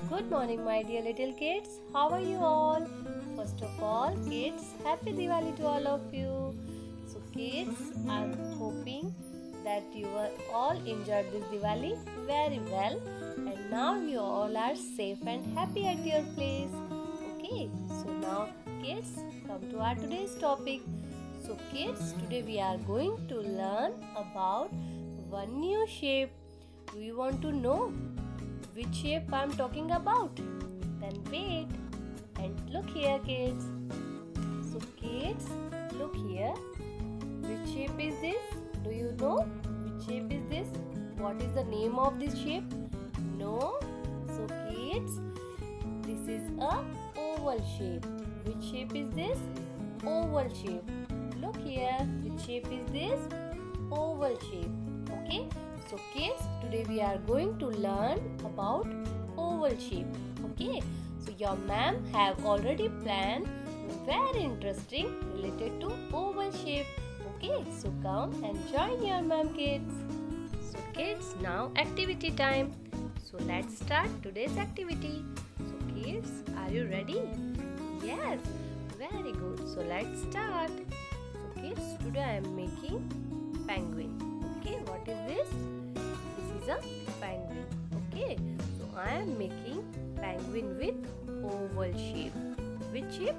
Good morning, my dear little kids. How are you all? First of all, kids, happy Diwali to all of you. So, kids, I'm hoping that you were all enjoyed this Diwali very well, and now you all are safe and happy at your place. Okay, so now, kids, come to our today's topic. So, kids, today we are going to learn about one new shape. Do you want to know which shape I'm talking about? Then wait and look here, kids. So, kids, look here. Which shape is this? Do you know which shape is this? What is the name of this shape? No? So, kids, this is a oval shape. Which shape is this? Oval shape. Look here. Which shape is this? Oval shape. Okay? So kids, today we are going to learn about oval shape. Okay? So your ma'am have already planned very interesting related to oval shape. Okay? So come and join your ma'am, kids. So kids, now activity time. So let's start today's activity. So kids, are you ready? Yes. Very good. So let's start. So kids, today I am making penguin. Okay, what is this? This is a penguin. Okay, so I am making penguin with oval shape. Which shape?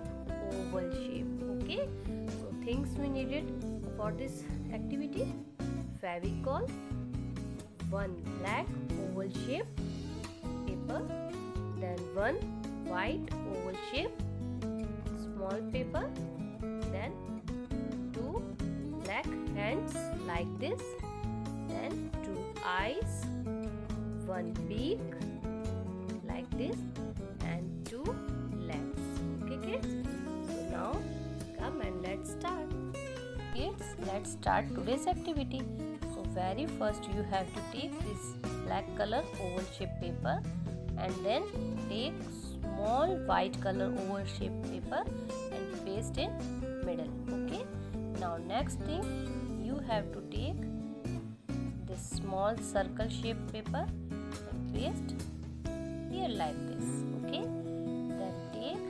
Oval shape. Okay, so things we needed for this activity: Fevicol, one black oval shape paper, then one white oval shape small paper, then two black hands like this, then two eyes, one beak like this, and two legs. Okay, kids? So now come and let's start. Kids, let's start today's activity. So very first you have to take this black color oval shape paper and then take small white color oval shape paper and paste in middle. Okay? Now next thing, you have to take this small circle shape paper and paste here like this. Okay? Then take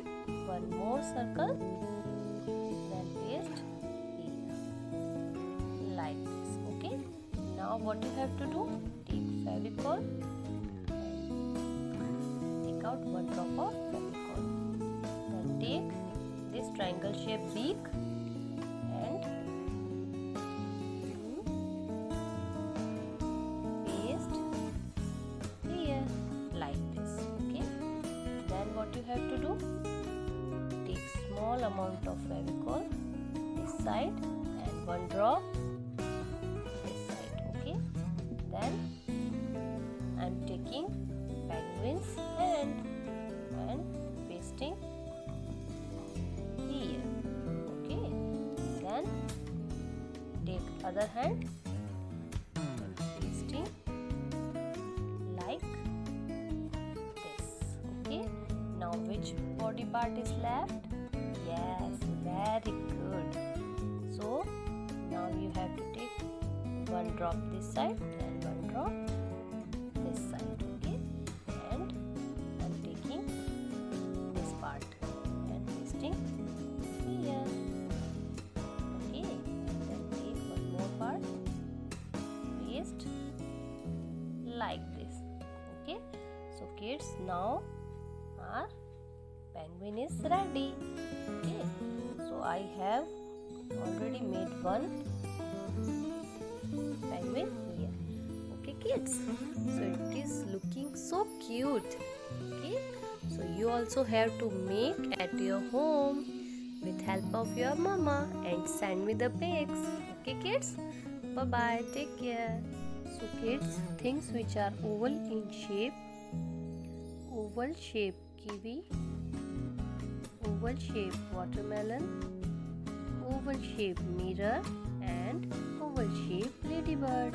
one more circle, then paste here like this. Okay? Now what you have to do? Take Fevicol and take out one drop of Fevicol. Then take this triangle shaped beak and paste here like this. Okay, then what you have to do, take small amount of Fevicol this side and one drop this side. Okay, then I'm taking penguin's hand and pasting here. Okay, then take other hand and pasting like this. Okay, now which body part is left? Yes, very good. So now you have to take one drop this side and one drop this side. Okay, and I'm taking this part and pasting here. Okay, and then take one more part, paste like this. Okay, so kids, now our penguin is ready. Okay, so I have already made one penguin here. Okay, kids, so it is looking so cute. Okay, so you also have to make at your home with help of your mama and send me the pics. Okay, kids, bye bye, take care. So kids, things which are oval in shape: oval shape kiwi, oval shape watermelon, oval shape mirror, and oval shape ladybird.